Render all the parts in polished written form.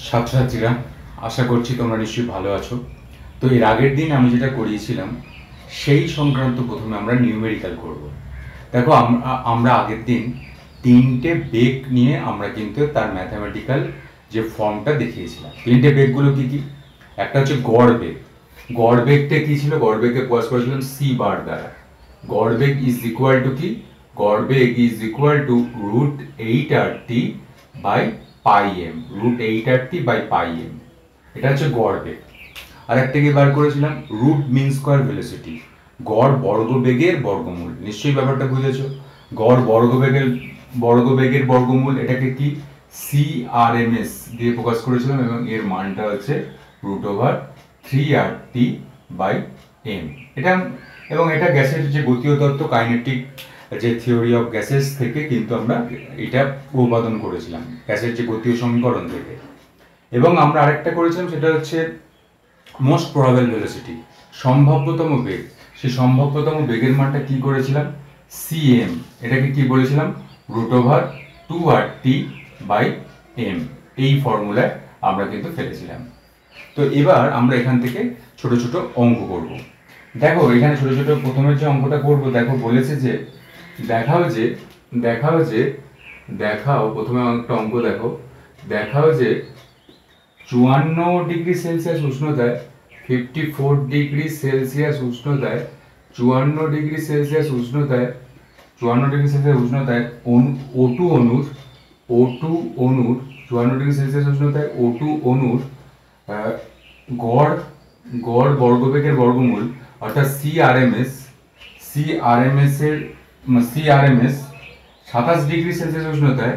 ছাত্রছাত্রীরা, আশা করছি তোমরা নিশ্চয়ই ভালো আছো। তো এর আগের দিন আমি যেটা করিয়েছিলাম সেই সংক্রান্ত প্রথমে আমরা নিউমেরিক্যাল করব। দেখো, আমরা আগের দিন তিনটে বেগ নিয়ে আমরা কিন্তু তার ম্যাথামেটিক্যাল যে ফর্মটা দেখিয়েছিলাম। তিনটে বেগগুলো কি কি? একটা হচ্ছে গড় বেগ। গড় বেগটা কি ছিল? গড় বেগকে প্রকাশ করেছিলাম সি বার দ্বারা। গড় বেগ ইজ ইকুয়াল টু কি? গড় বেগ is equal to √8RT by pi M. √8RT by pi M, এটা হচ্ছে গড় বেগ। আর একটা কি বার করেছিলাম? রুট মিন স্কোয়ার ভেলোসিটি, গড় বর্গবেগের বর্গমূল। নিশ্চয়ই ব্যাপারটা বুঝেছো। গড় বর্গবেগের বর্গমূল, এটাকে কি CRMS দিয়ে প্রকাশ করেছিলাম, এবং এর মানটা হচ্ছে √3RT বাই এম। এটা গ্যাসের যে গতীয় তত্ত্ব, কাইনেটিক যে থিওরি অফ গ্যাসেস থেকে কিন্তু আমরা এটা উৎপাদন করেছিলাম, গ্যাসের যে গতীয় সমীকরণ থেকে। এবং আমরা আরেকটা করেছিলাম, সেটা হচ্ছে মোস্ট প্রবাবল ভেলোসিটি, সম্ভাব্যতম বেগ। সেই সম্ভাব্যতম বেগের মানটা কি করেছিলাম? CM। এটাকে কি বলেছিলাম? √2RT by M. এই ফর্মুলায় আমরা কিন্তু ফেলেছিলাম। তো এবার আমরা এখান থেকে ছোট ছোট অঙ্ক করব। দেখো, এখানে ছোট ছোট প্রথমের যে অঙ্কটা করব, দেখো বলেছে যে দেখাও প্রথমে একটা অঙ্ক দেখো। দেখাও যে 54°C উষ্ণতায়, 54°C উষ্ণতায়, 54°C উষ্ণতায়, 54°C উষ্ণতায় O2 অণুর 54°C উষ্ণতায় O2 অণুর গড় বর্গবেগের বর্গমূল, অর্থাৎ CRMS 27°C উষ্ণতায়,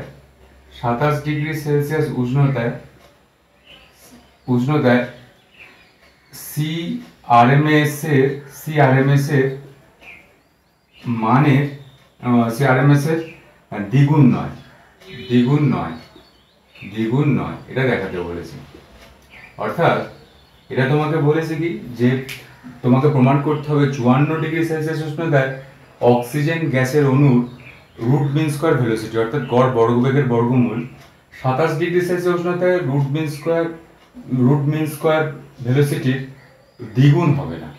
27°C উষ্ণতায় CRMS এর মানের দ্বিগুণ নয়, এটা দেখাতে বলেছে। অর্থাৎ এটা তোমাকে বলেছে কি, যে তোমাকে প্রমাণ করতে হবে 54°C উষ্ণতায় অক্সিজেন গ্যাসের অণুর রুট মিন স্কোয়ার ভেলোসিটি, অর্থাৎ গড় বর্গবেগের বর্গমূল 27°C উষ্ণতায় রুট মিন স্কোয়ার ভেলোসিটির দ্বিগুণ হবে না।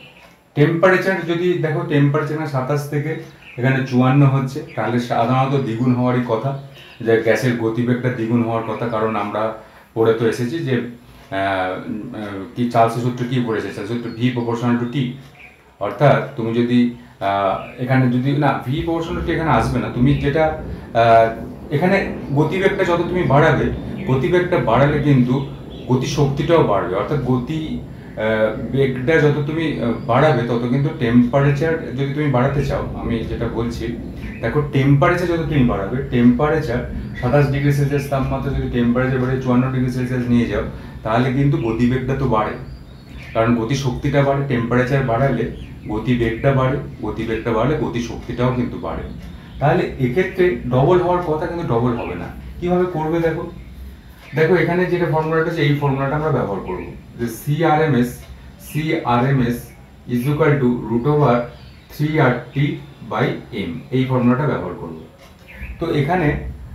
টেম্পারেচার যদি দেখো, টেম্পারেচার 27 থেকে এখানে 54 হচ্ছে, তাহলে সাধারণত দ্বিগুণ হওয়ারই কথা, যে গ্যাসের গতিবেগটা দ্বিগুণ হওয়ার কথা। কারণ আমরা পড়ে তো এসেছি যে কি চার্লসের সূত্র কি পড়েছে? চার্লসের সূত্র V প্রপোর্শনাল টু T। অর্থাৎ তুমি যদি এখানে যদি না V প্রপোর্শনাল টু এখানে আসবে না, তুমি যেটা এখানে গতিবেগটা যত তুমি বাড়াবে, গতিবেগটা বাড়ালে কিন্তু গতি শক্তিটাও বাড়বে। অর্থাৎ গতি বেগটা যত তুমি বাড়াবে, তত কিন্তু টেম্পারেচার যদি তুমি বাড়াতে চাও, আমি যেটা বলছি দেখো, টেম্পারেচার যত তুমি বাড়াবে, টেম্পারেচার 27°C তাপমাত্রা যদি টেম্পারেচার বাড়ে 54°C নিয়ে যাও, তাহলে কিন্তু গতিবেগটা তো বাড়ে। কারণ গতি শক্তিটা বাড়ে, টেম্পারেচার বাড়ালে গতিবেগটা বাড়ে, গতিবেগটা বাড়লে গতি শক্তিটাও কিন্তু বাড়ে। তাহলে এক্ষেত্রে ডবল হওয়ার কথা, কিন্তু ডবল হবে না। কিভাবে করবে দেখো, এখানে যেটা ফর্মুলাটা আছে, এই ফর্মুলাটা আমরা ব্যবহার করব, যে CRMS is equal to √3RT by M. এই ফর্মুলাটা ব্যবহার করব। তো এখানে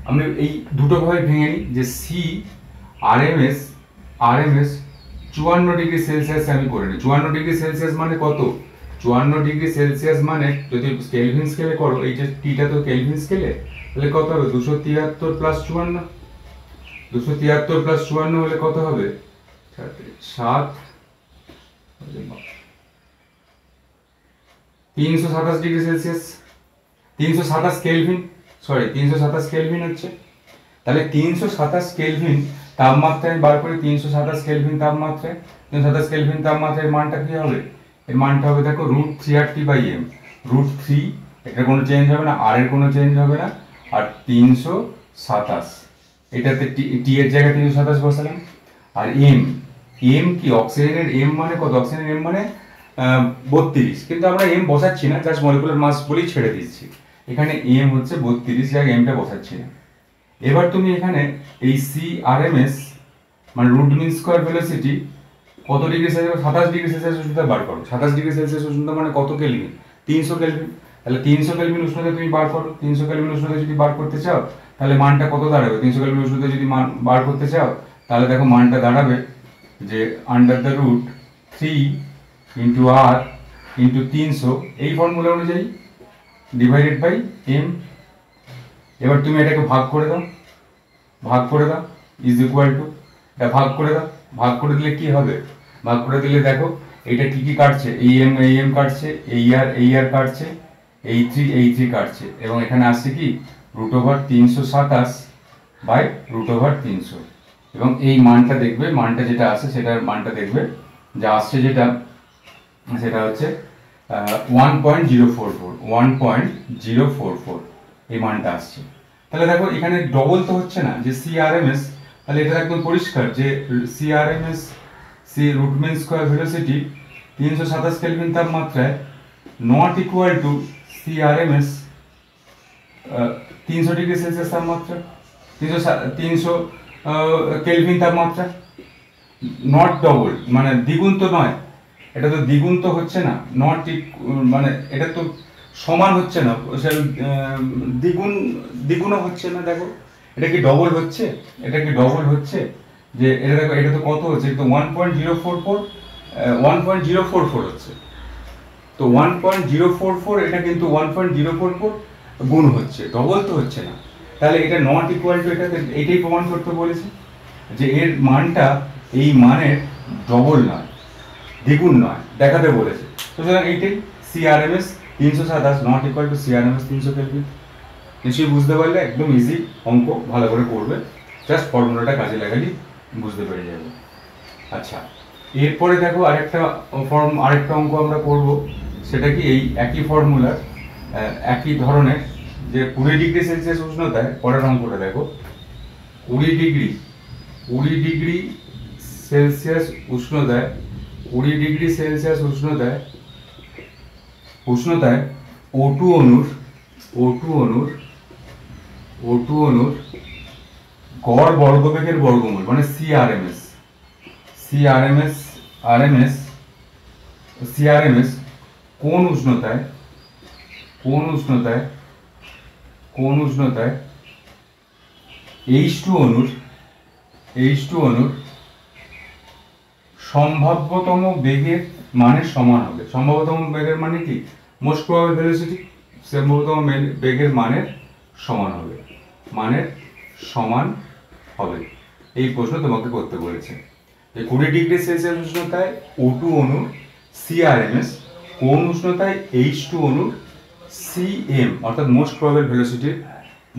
আমি এই দুটো ভাবে ভেঙে নিই, যে CRMS 54°C আমি করে নিই। 54°C মানে কত? 54°C মানে যদি কেলভিন স্কেলে করো, এই যে টিটা তো কেলভিন স্কেলে, তাহলে কত হবে? 273 প্লাস 54। 273 প্লাস 54 হলে কত হবে? 327°C, 327 কেলভিন, 327 কেলভিন হচ্ছে। তাহলে 327 কেলভিন তাপমাত্রায় বার করি, 327 কেলভিন তাপমাত্রায়, 327 কেলভিন তাপমাত্রায় মানটা কি হবে? এর মানটা হবে দেখো √3RT বাই এম। √3, এটা কোনো চেঞ্জ হবে না, আর এর কোনো চেঞ্জ হবে না, আর 327, এটাতে টি এর জায়গায় 327 বসালাম। আর এম কি? অক্সিজেনের এম মানে কত? অক্সিজেনের এম মানে 32, কিন্তু আমরা এম বসাচ্ছি না, জাস্ট মলিকুলার মাস বলেই ছেড়ে দিচ্ছি। এখানে এম হচ্ছে 32, জায়গায় এমটা বসাচ্ছি না। এবার তুমি এখানে এই CRMS মানে রুট মিন স্কোয়ার ভেলোসিটি কত ডিগ্রি সেলসিয়াস? 27°C উষ্ণতা বার করো। 27°C উষ্ণতা মানে কত কেলভিন? 300 কেলভিন। তাহলে 300 কেলভিন উষ্ণতা তুমি বার করো। 300 কেলভিন উষ্ণতা যদি বার করতে চাও, তাহলে মানটা কত দাঁড়াবে? 300 কেলভিন উষ্ণতা যদি মান বার করতে চাও, তাহলে দেখো মানটা দাঁড়াবে যে under the root 3 into R into 300 এই ফর্মুলা অনুযায়ী ডিভাইডেড বাই এম। এবার তুমি এটাকে ভাগ করে দাও ইজ ইকুয়াল টু, এটা ভাগ করে দাও। ভাগ করে দিলে কি হবে? ভাগ করে দিলে দেখো এটা কি কি কাটছে, এই এম কাটছে, এই আর কাটছে, এই থ্রি কাটছে, এবং এখানে আসছে কি root over 327 by root over 300। এবং এই মানটা দেখবে, মানটা যেটা আসে সেটার মানটা দেখবে যা আসছে যেটা সেটা হচ্ছে 1.044 এই মানটা আসছে। তাহলে দেখো এখানে ডবল তো হচ্ছে না, যে সিআরএমএস, তাহলে এটা একদম পরিষ্কার যে CRMS C root mean square velocity 327 kelvin তাপমাত্রায় not equal to CRMS 300 degree Celsius তাপমাত্রা, 300 কেলভিন তাপমাত্রা। নট ডবল মানে দ্বিগুণ তো নয়, এটা তো দ্বিগুণ তো হচ্ছে না, নট মানে এটা তো সমান হচ্ছে না, দ্বিগুণও হচ্ছে না। দেখো এটা কি ডবল হচ্ছে? এটা কি ডবল হচ্ছে? যে এটা দেখো এটা তো কত হচ্ছে, তো 1.044 হচ্ছে, তো 1.044 এটা কিন্তু 1.044 গুণ হচ্ছে, ডবল তো হচ্ছে না। তাহলে এটা নট ইকুয়াল টু, এটা এটাই প্রমাণ করতে বলেছে যে এর মানটা এই মানের ডবল নয়, দ্বিগুণ নয়, দেখাতে বলেছে। সুতরাং এইটাই CRMS 327 not equal to CRMS 300 kelvin. নিশ্চয়ই বুঝতে পারলে, একদম ইজি অঙ্ক, ভালো করে করবে, জাস্ট ফর্মুলাটা কাজে লাগালি বুঝতে পেরে যাবে। আচ্ছা, এরপরে দেখো আরেকটা অঙ্ক আমরা করব, সেটা কি এই একই ফর্মুলার একই ধরনের, যে 20 ডিগ্রি সেলসিয়াস উষ্ণতায়, পরের অঙ্কটা দেখো 20 ডিগ্রি সেলসিয়াস উষ্ণতায় 20 ডিগ্রি সেলসিয়াস উষ্ণতায় O2 অণুর গড় বর্গবেগের বর্গমূল মানে সিআরএমএস কোন উষ্ণতায় H2 অণুর সম্ভাব্যতম বেগের মানের সমান হবে। সম্ভাব্যতম বেগের মানে কি? Most probable velocity. সম্ভাব্যতম বেগের মানের সমান হবে। এই প্রশ্ন তোমাকে করতে বলেছে যে 20 ডিগ্রি সেলসিয়াস উষ্ণতায় O2 অণুর সিআরএমএস কোন উষ্ণতায় H2 অণুর সিএম অর্থাৎ মোস্ট প্রবাবল ভেলোসিটির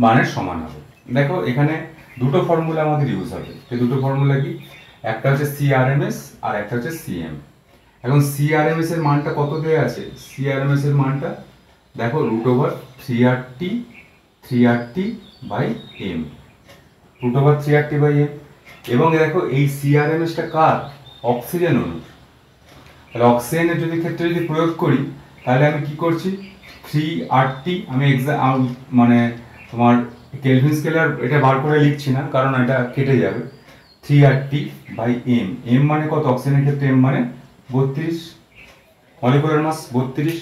মানের সমান হবে। দেখো এখানে দুটো ফর্মুলা আমাদের ইউজ হবে। এই দুটো ফর্মুলা কি? একটা হচ্ছে সিআরএমএস আর একটা হচ্ছে সিএম। এখন সিআরএমএস এর মানটা কত দেয়া আছে? সিআরএমএস এর মানটা দেখো root over 3RT by M, root over 3RT by M. এবং দেখো এই সিআরএমএসটা কার? অক্সিজেন অণুর। তাহলে অক্সিজেনের ক্ষেত্রে যদি প্রয়োগ করি, তাহলে আমি কি করছি 3RT, আমি মানে তোমার কেলভিন স্কেলার এটা বার করে লিখছি না, কারণ এটা কেটে যাবে। 3RT বাই এম, এম মানে কত? অক্সিজেনের ক্ষেত্রে এম মানে 32, মলিকুলার মাস 32।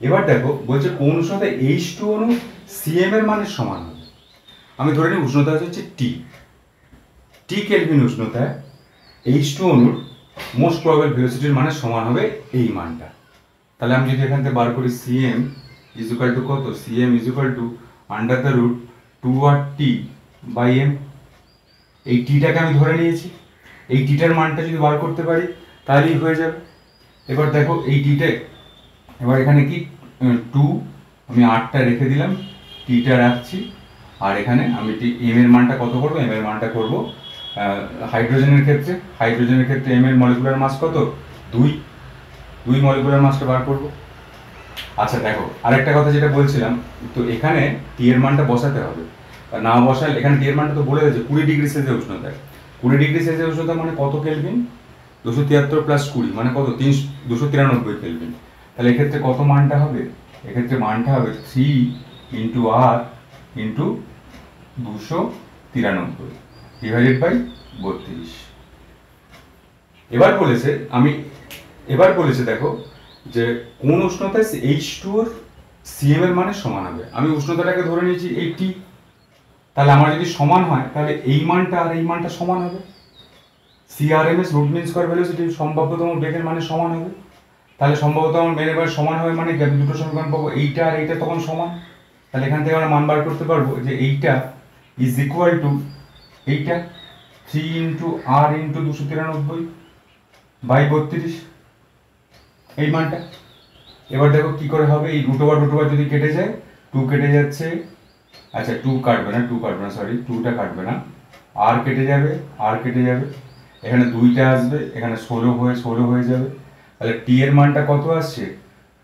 এবার দেখো বলছে কোন উষ্ণতায় H2 অণু সিএম এর মানের সমান হবে। আমি ধরে নিই উষ্ণতা হচ্ছে টি কেলভিন উষ্ণতায় H2 অণুর মোস্ট প্রবাবল ভেলোসিটির মানের সমান হবে এই মানটা। তাহলে আমি যদি এখান থেকে বার করি সিএম ইজ ইকুয়াল টু কত? CM is equal to under the root 2RT by M. এই টিটাকে আমি ধরে নিয়েছি, এই টিটার মানটা যদি বার করতে পারি তাহলেই হয়ে যাবে। এবার দেখো এই টিটে, এবার এখানে কি 2, আমি 8টা রেখে দিলাম, টিটা রাখছি, আর এখানে আমি এম এর মানটা কত করব? এম এর মানটা করব হাইড্রোজেনের ক্ষেত্রে এম এর মলিকুলার মাস কত? 2 মলিকুলার মাসটা বার করব। আচ্ছা দেখো আরেকটা কথা যেটা বলছিলাম, তো এখানে টি এর মানটা বসাতে হবে, না বসালে এখানে টি এর মানটা তো বলে দিয়েছে 20 ডিগ্রি সেলসিয়াস উষ্ণতায়। 20 ডিগ্রি সেলসিয়াস উষ্ণতা মানে কত কেলভিন? 273 প্লাস 20 মানে কত? 293 কেলভিন। তাহলে এক্ষেত্রে কত মানটা হবে? এক্ষেত্রে মানটা হবে 3 into R into 293 divided by 32। এবার বলেছে দেখো যে কোন উষ্ণতায় H2 এর সিএম এর মানের সমান হবে। আমি উষ্ণতাটাকে ধরে নিয়েছি 80, তাহলে আমার যদি সমান হয় তাহলে এই মানটা আর এই মানটা সমান হবে। CRMS root mean square velocity সম্ভাব্যতম বেগের মানে সমান হবে। তাহলে সম্ভবতম বেগের মানে সমান হবে মানে কি, আমি দুটো সমীকরণ পাবো, এইটা আর এইটা তখন সমান। তাহলে এখান থেকে আমরা মান বার করতে পারবো যে এইটা ইজ ইকুয়াল টু এইটা 3 ইন্টু আর ইন্টু 293 বাই 32, এই মানটা। এবার দেখো কি করে হবে, এই রুট ওভার যদি কেটে যায়, 2 কেটে যাচ্ছে, আচ্ছা 2 কাটবে না সরি 2টা কাটবে না, আর কেটে যাবে, এখানে 2টা আসবে, এখানে 16 হয়ে যাবে। তাহলে টি এর মানটা কত আসছে,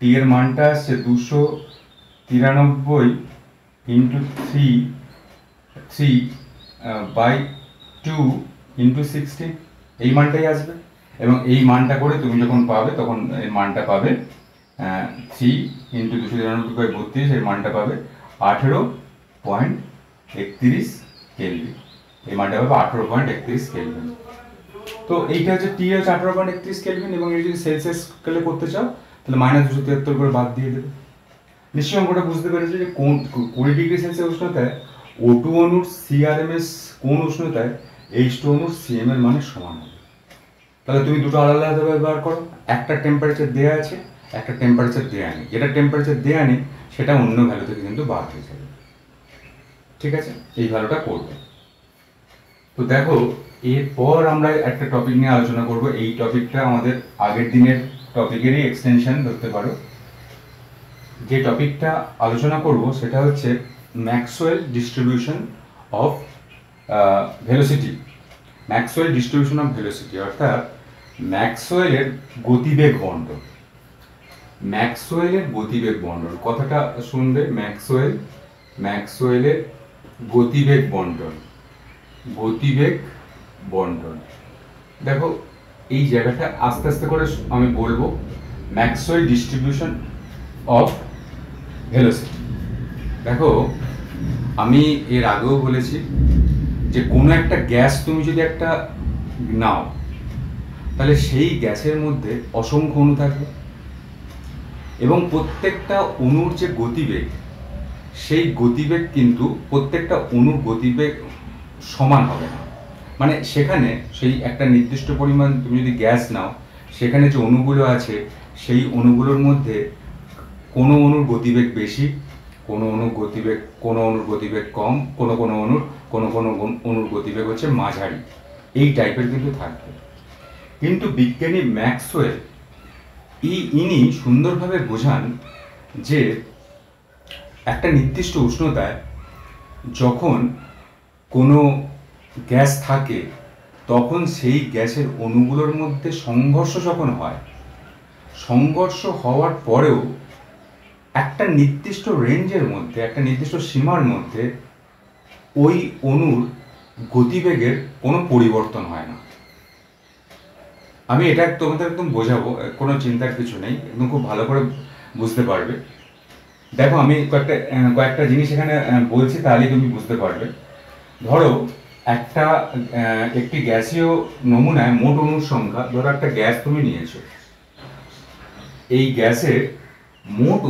টি এর মানটা আসছে 293 ইন্টু 3 বাই 2 ইন্টু 16, এই মানটাই আসবে। এবং এই মানটা করে তুমি যখন পাবে তখন এই মানটা পাবে 3 ইন্টু 293 বাই 32, এই মানটা পাবে 18.31 কেলভিন। এই মানটা পাবে 18.31 কেলভিন। তো এইটা হচ্ছে টি হচ্ছে 18.31 কেলভিন, এবং এই যদি সেলসিয়াস স্কেলে করতে চাও তাহলে -273 করে বাদ দিয়ে দেবে। নিশ্চয়ই অঙ্কটা বুঝতে পেরেছো যে কোন 20 ডিগ্রি সেলসিয়াস উষ্ণতায় O2 অণুর সিআরএমএস কোন উষ্ণতায় H2 অণুর সিএম এর মানে সমান হবে। তাহলে তুমি দুটো আলাদা আলাদা ব্যবহার করো, একটা টেম্পারেচার দেওয়া আছে, একটা টেম্পারেচার দেওয়া নেই। যেটা টেম্পারেচার দেওয়া নেই সেটা অন্য ভ্যালু থেকে কিন্তু বাদ হয়ে যাবে। ঠিক আছে, এই ভ্যালুটা করবে। তো দেখো এরপর আমরা একটা টপিক নিয়ে আলোচনা করব। এই টপিকটা আমাদের আগের দিনের টপিকেরই এক্সটেনশন ধরতে পারো। যে টপিকটা আলোচনা করব সেটা হচ্ছে Maxwell distribution of velocity. Maxwell distribution of velocity অর্থাৎ ম্যাক্সওয়েলের গতিবেগ বণ্টন। ম্যাক্সওয়েলের গতিবেগ বণ্টন কথাটা শুনবে, ম্যাক্সওয়েলের গতিবেগ বণ্টন। দেখো এই জায়গাটা আস্তে আস্তে করে আমি বলবো, ম্যাক্সওয়েল ডিস্ট্রিবিউশন অফ ভেলোসিটি। দেখো আমি এর আগেও বলেছি যে কোনো একটা গ্যাস তুমি যদি একটা নাও তাহলে সেই গ্যাসের মধ্যে অসংখ্য অণু থাকবে, এবং প্রত্যেকটা অণুর যে গতিবেগ সেই গতিবেগ কিন্তু প্রত্যেকটা অণুর গতিবেগ সমান হবে না। মানে সেখানে সেই একটা নির্দিষ্ট পরিমাণ তুমি যদি গ্যাস নাও, সেখানে যে অণুগুলো আছে সেই অণুগুলোর মধ্যে কোনো অণুর গতিবেগ বেশি, কোনো অণুর গতিবেগ কম, কোনো অণুর গতিবেগ হচ্ছে মাঝারি, এই টাইপের কিন্তু থাকবে। কিন্তু বিজ্ঞানী ম্যাক্সওয়েল ইনি সুন্দরভাবে বোঝান যে একটা নির্দিষ্ট উষ্ণতায় যখন কোনো গ্যাস থাকে তখন সেই গ্যাসের অণুগুলোর মধ্যে সংঘর্ষ যখন হয়, সংঘর্ষ হওয়ার পরেও একটা নির্দিষ্ট রেঞ্জের মধ্যে, একটা নির্দিষ্ট সীমার মধ্যে ওই অণুর গতিবেগের কোনো পরিবর্তন হয় না। আমি এটা তোমাদের একদম বোঝাবো, কোনো চিন্তার কিছু নেই, একদম খুব ভালো করে বুঝতে পারবে। দেখো আমি কয়েকটা জিনিস এখানে বলছি, তাহলেই তুমি বুঝতে পারবে। ধরো একটি গ্যাসীয় নমুনায় মোট অণুর সংখ্যা, ধরো একটা গ্যাস তুমি নিয়েছো, এই গ্যাসের মোট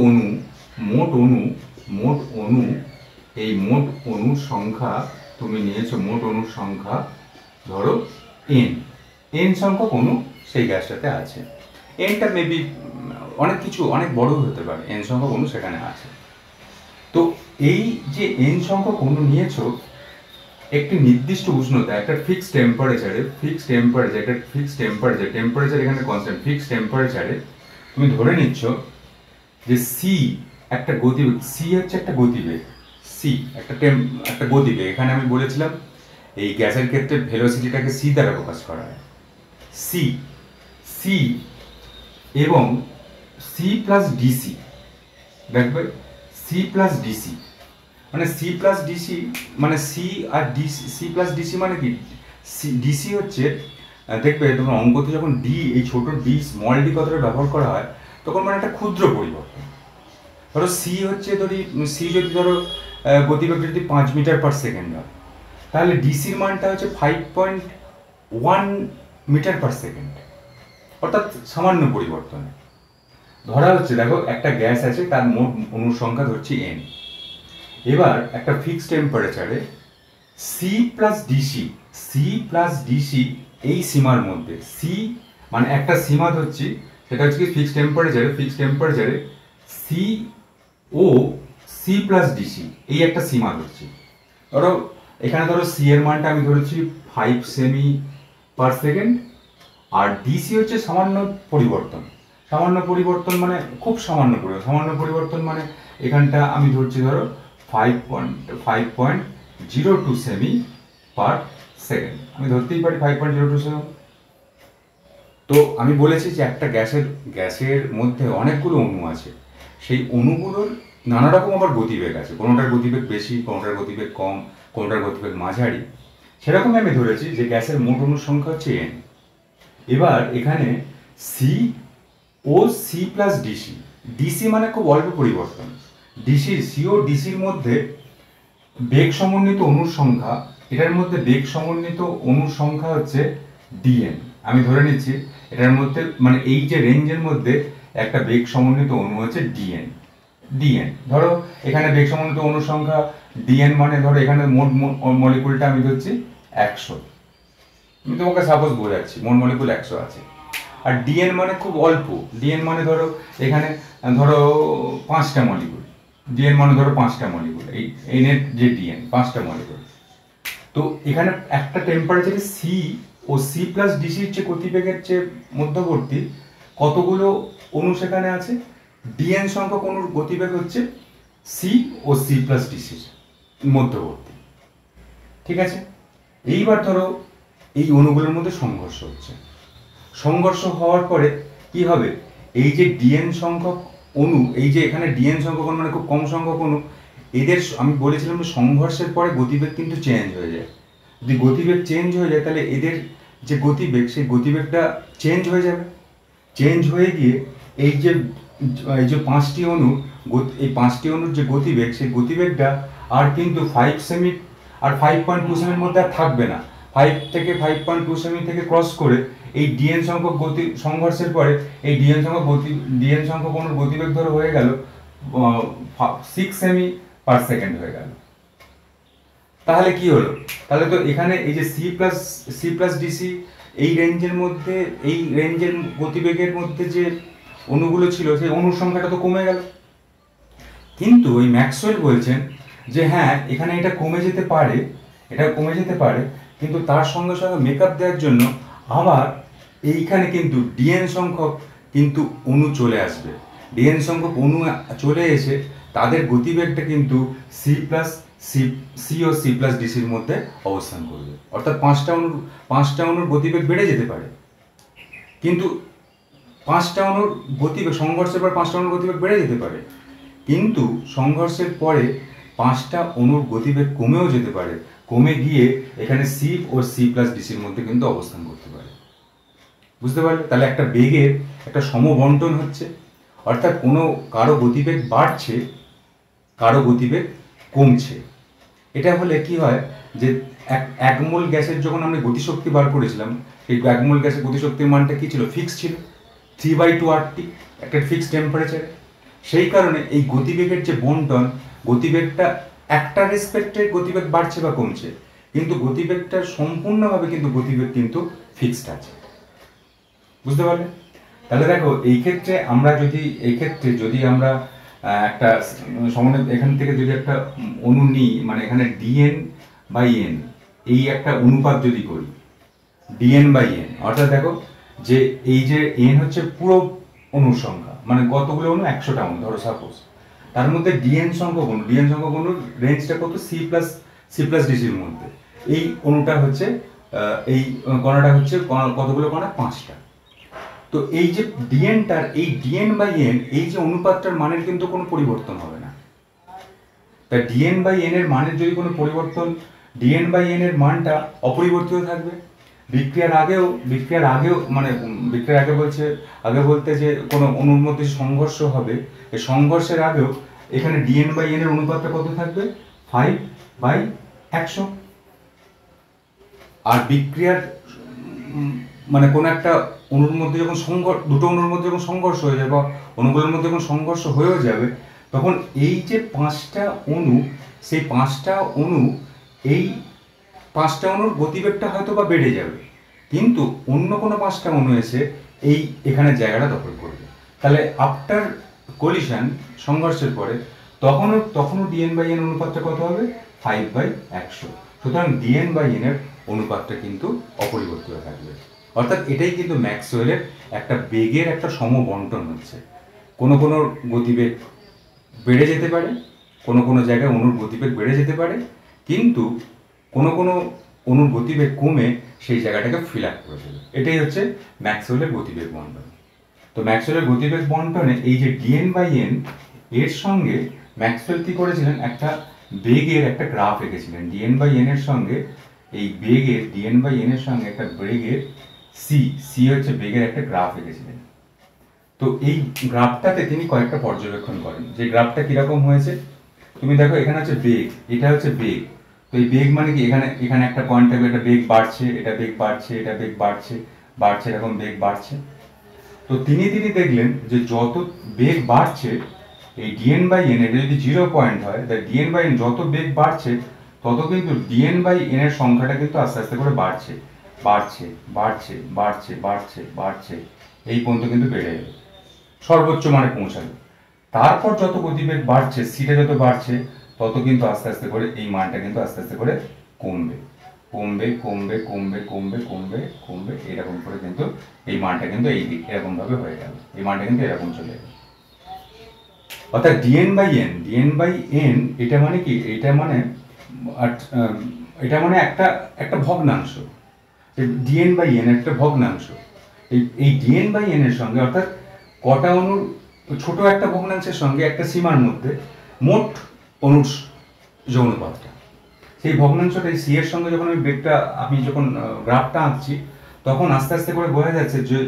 অণুর সংখ্যা তুমি নিয়েছো, মোট অণুর সংখ্যা ধরো n সংখ্যক অণু সেই গ্যাসটাতে আছে। এনটা মেবি অনেক বড় হতে পারে, n সংখ্যক অণু সেখানে আছে। তো এই যে n সংখ্যক অণু নিয়েছো একটি নির্দিষ্ট উষ্ণতা, একটা ফিক্সড টেম্পারেচার এখানে কনস্ট্যান্ট, ফিক্সড টেম্পারেচারে তুমি ধরে নিচ্ছ যে সি একটা গতিবেগ, সি হচ্ছে একটা গতিবেগ, একটা গতিবেগ। এখানে আমি বলেছিলাম এই গ্যাসের ক্ষেত্রে ভেলোসিটিটাকে সি দ্বারা প্রকাশ করা হয়, সি এবং সি প্লাস ডিসি। দেখবে সি প্লাস ডিসি মানে মানে সি আর ডিসি, সি প্লাস ডিসি মানে কি, ডিসি হচ্ছে, দেখবে তোমার অঙ্কতে যখন ডি, এই ছোট ডি স্মল ডি কথাটা ব্যবহার করা হয় তখন মানে একটা ক্ষুদ্র পরিবর্তন। ধরো সি যদি ধরো গতিবেগ যদি 5 মিটার পার সেকেন্ড হয়, তাহলে ডিসির মানটা হচ্ছে 5.1 মিটার পার সেকেন্ড, অর্থাৎ সামান্য পরিবর্তন। ধরা হচ্ছে দেখো একটা গ্যাস আছে, তার মোট অণুর সংখ্যা ধরছি n। এবার একটা ফিক্সড টেম্পারেচারে C plus DC, C plus DC এই সীমার মধ্যে, সি মানে একটা সীমা ধরছি, সেটা হচ্ছে কি ফিক্সড টেম্পারেচারে সি ও সি প্লাস ডিসি এই একটা সীমা ধরছি। ধরো এখানে ধরো সি এর মানটা আমি ধরেছি 5 সেমি পার সেকেন্ড, আর ডিসি হচ্ছে সামান্য পরিবর্তন, মানে খুব সামান্য পরিবর্তন মানে এখানটা আমি ধরছি ধরো 5.02 সেমি পার সেকেন্ড, আমি ধরতেই পারি 5.02 সেমি। তো আমি বলেছি যে একটা গ্যাসের মধ্যে অনেকগুলো অণু আছে, সেই অণুগুলোর নানা রকম আবার গতিবেগ আছে, কোনোটার গতিবেগ বেশি, কোনোটার গতিবেগ কম, কোনোটার গতিবেগ মাঝারি। সেরকমই আমি ধরেছি যে গ্যাসের মোট অণুর সংখ্যা হচ্ছে n। এবার এখানে সি ও সি প্লাস ডিসি, ডিসি মানে খুব অল্প পরিবর্তন, সি ও ডিসির মধ্যে বেগ সমন্বিত অণুর সংখ্যা, এটার মধ্যে বেগ সমন্বিত অণুর সংখ্যা হচ্ছে ডিএন। আমি ধরে নিচ্ছি এটার মধ্যে মানে এই যে রেঞ্জের মধ্যে একটা বেগ সমন্বিত অণু হচ্ছে ডিএন। ধরো এখানে বেগ সমন্বিত অণুর সংখ্যা ডিএন মানে ধরো এখানে মোট মলিকুলটা আমি ধরছি 100, আমি তোমাকে সাপোজ বোঝাচ্ছি মোট মলিকুল 100 আছে। আর ডিএন মানে খুব অল্প, ডিএন মানে ধরো এখানে ধরো 5টা মলিকুল, ডিএন মানে ধরো 5টা মলিকুল, এই এনের যে ডিএন 5টা মলিকুল। তো এখানে একটা টেম্পারেচারে সি ও সি প্লাস ডিসির যে গতিবেগের যে মধ্যবর্তী কতগুলো অণু সেখানে আছে, ডিএন সংখ্যক অণুর গতিবেগ হচ্ছে সি ও সি প্লাস ডিসির মধ্যবর্তী। ঠিক আছে, এইবার ধরো এই অণুগুলোর মধ্যে সংঘর্ষ হচ্ছে, সংঘর্ষ হওয়ার পরে কি হবে, এই যে ডিএন সংখ্যক অণু, এই যে এখানে ডিএন সংখ্যক অণু মানে খুব কম সংখ্যক অণু, এদের আমি বলেছিলাম যে সংঘর্ষের পরে গতিবেগ কিন্তু চেঞ্জ হয়ে যায়। যদি গতিবেগ চেঞ্জ হয়ে যায় তাহলে এদের যে গতিবেগ সেই গতিবেগটা চেঞ্জ হয়ে যাবে, চেঞ্জ হয়ে গিয়ে এই যে 5টি অণু, এই 5টি অণুর যে গতিবেগ সেই গতিবেগটা আর কিন্তু 5 সেমি আর 5.2 সেমির মধ্যে আর থাকবে না, 5 থেকে 5.2 সেমি থেকে ক্রস করে এই ডিএন সংখ্যক সংঘর্ষের পরে এই ডিএন সংখ্যক অণুর গতিবেগ ধরে হয়ে গেল 6 সেমি পার সেকেন্ড হয়ে গেল। তাহলে কি হলো, তাহলে তো এখানে এই যে সি প্লাস ডিসি এই রেঞ্জের মধ্যে, এই রেঞ্জের গতিবেগের মধ্যে যে অণুগুলো ছিল সেই অণুর সংখ্যাটা তো কমে গেল। কিন্তু ওই ম্যাক্সওয়েল বলছেন যে হ্যাঁ এখানে এটা কমে যেতে পারে, কিন্তু তার সঙ্গে সঙ্গে মেকআপ দেওয়ার জন্য আবার এইখানে কিন্তু ডিএন সংখ্যক কিন্তু অণু চলে আসবে, ডিএন সংখ্যক অণু চলে এসে তাদের গতিবেগটা কিন্তু সি ও সি প্লাস ডিসির মধ্যে অবস্থান করবে, অর্থাৎ 5টা অণুর গতিবেগ বেড়ে যেতে পারে, কিন্তু 5টা অণুর গতিবেগ সংঘর্ষের পর 5টা অণুর গতিবেগ বেড়ে যেতে পারে, কিন্তু সংঘর্ষের পরে 5টা অণুর গতিবেগ কমেও যেতে পারে, কমে গিয়ে এখানে সি ও সি প্লাস ডিসির মধ্যে কিন্তু অবস্থান করতে পারে। বুঝতে পারলে, তাহলে একটা বেগের একটা সমবন্টন হচ্ছে, অর্থাৎ কারো গতিবেগ বাড়ছে, কারো গতিবেগ কমছে। এটা হলে কি হয় যে এক মোল গ্যাসের যখন আমরা গতিশক্তি বার করেছিলাম, এই 1 মোল গ্যাসের গতিশক্তির মানটা কি ছিল, ফিক্স ছিল 3/2 RT, একটা ফিক্সড টেম্পারেচারে। সেই কারণে এই গতিবেগের যে বন্টন, গতিবেগটা একটা রেসপেক্টে গতিবেগ বাড়ছে বা কমছে, কিন্তু গতিবেগটা সম্পূর্ণভাবে কিন্তু গতিবেগ কিন্তু ফিক্সড আছে। বুঝতে পারলে, তাহলে দেখো এই ক্ষেত্রে আমরা একটা এখান থেকে যদি একটা অণু নিই, মানে এখানে ডিএন/এন এই একটা অনুপাত যদি করি, ডিএন/এন, অর্থাৎ দেখো যে এই যে এন হচ্ছে পুরো অণুর সংখ্যা, মানে কতগুলো অণু, 100টা অণু ধরো সাপোজ, তার মধ্যে ডিএন সংখ্যক অণুর রেঞ্জটা কত, সি প্লাস ডিসির মধ্যে, এই অণুটা হচ্ছে এই কণাটা হচ্ছে কতগুলো কণা, 5টা। তো এই যে এই ডিএন/এন এই যে অনুপাতটার মানের কিন্তু কোনো পরিবর্তন হবে না। তা ডিএন/এন এর মানের যদি কোনো পরিবর্তন, ডিএন/এন এর মানটা অপরিবর্তিত থাকবে। বিক্রিয়ার আগে বলতে যে কোনো অণুর মধ্যে সংঘর্ষ হবে, এই সংঘর্ষের আগেও এখানে ডিএন/এন এর অনুপাতটা কত থাকবে, 5/100। আর বিক্রিয়ার মানে কোনো একটা অণুর মধ্যে যখন দুটো অণুর মধ্যে যখন সংঘর্ষ হয়ে যাবে বা অণুগুলোর মধ্যে যখন সংঘর্ষ হয়েও যাবে, তখন এই যে 5টা অণু, সেই 5টা অণু এই 5টা অণুর গতিবেগটা হয়তো বা বেড়ে যাবে, কিন্তু অন্য কোনো 5টা অণু এসে এখানে জায়গাটা দখল করবে। তাহলে আফটার কলিশন, সংঘর্ষের পরে তখনও dn/n অনুপাতটা কত হবে? 5/100। সুতরাং dn/n এর অনুপাতটা কিন্তু অপরিবর্তিত থাকবে। অর্থাৎ এটাই কিন্তু ম্যাক্সওয়েলের একটা বেগের একটা সমবন্টন হচ্ছে। কোনো গতিবেগ বেড়ে যেতে পারে, কোনো জায়গায় অণুর গতিবেগ বেড়ে যেতে পারে, কিন্তু কোনো অণুর গতিবেগ কমে সেই জায়গাটাকে ফিল আপ করে দেবে। এটাই হচ্ছে ম্যাক্সওয়েলের গতিবেগ বন্টন। তো ম্যাক্সওয়েলের গতিবেগ বন্টনে এই যে dn/n এর সঙ্গে ম্যাক্সওয়েল কি করেছিলেন, একটা বেগের একটা গ্রাফ এঁকেছিলেন। dn/n এর সঙ্গে এই বেগের dn/n এর সঙ্গে একটা বেগের c হচ্ছে বেগের একটা গ্রাফ এঁকেছিলেন। তো এই গ্রাফটাতে তিনি কয়েকটা পর্যবেক্ষণ করেন। যে গ্রাফটা কিরকম হয়েছে তুমি দেখো, এখানে হচ্ছে বেগ, এটা হচ্ছে বেগ। তো এই বেগ মানে কি, এখানে একটা পয়েন্ট থাকবে, এটা বেগ বাড়ছে, এটা বেগ বাড়ছে, এটা বেগ বাড়ছে, এরকম বেগ বাড়ছে। তো তিনি দেখলেন যে যত বেগ বাড়ছে এই dn/n, এটা যদি 0 পয়েন্ট হয়, তাহলে dn/n যত বেগ বাড়ছে তত কিন্তু dn/n এর সংখ্যাটা কিন্তু আস্তে আস্তে করে বাড়ছে, এই পর্যন্ত কিন্তু বেড়ে যাবে, সর্বোচ্চ মানে পৌঁছাবে। তারপর যত গতিবেগ বাড়ছে, সিটা যত বাড়ছে, তত কিন্তু আস্তে আস্তে করে এই মানটা কিন্তু আস্তে আস্তে করে কমবে, এরকম করে কিন্তু এই মানটা কিন্তু এরকম ভাবে হয়ে গেল, এই মানটা কিন্তু এরকম চলে গেল। অর্থাৎ dn/n এটা মানে কি, এটা মানে একটা ভগ্নাংশ। dn/n একটা ভগ্নাংশ। এই dn/n এর সঙ্গে, অর্থাৎ কটা অণুর ছোট একটা ভগ্নাংশের সঙ্গে একটা সীমার মধ্যে মোট অণুর যে অনুপাতটা, সেই ভগ্নাংশটা সি এর সঙ্গে যখন আমি যখন গ্রাফটা আঁকছি, তখন আস্তে আস্তে করে বোঝা যাচ্ছে যে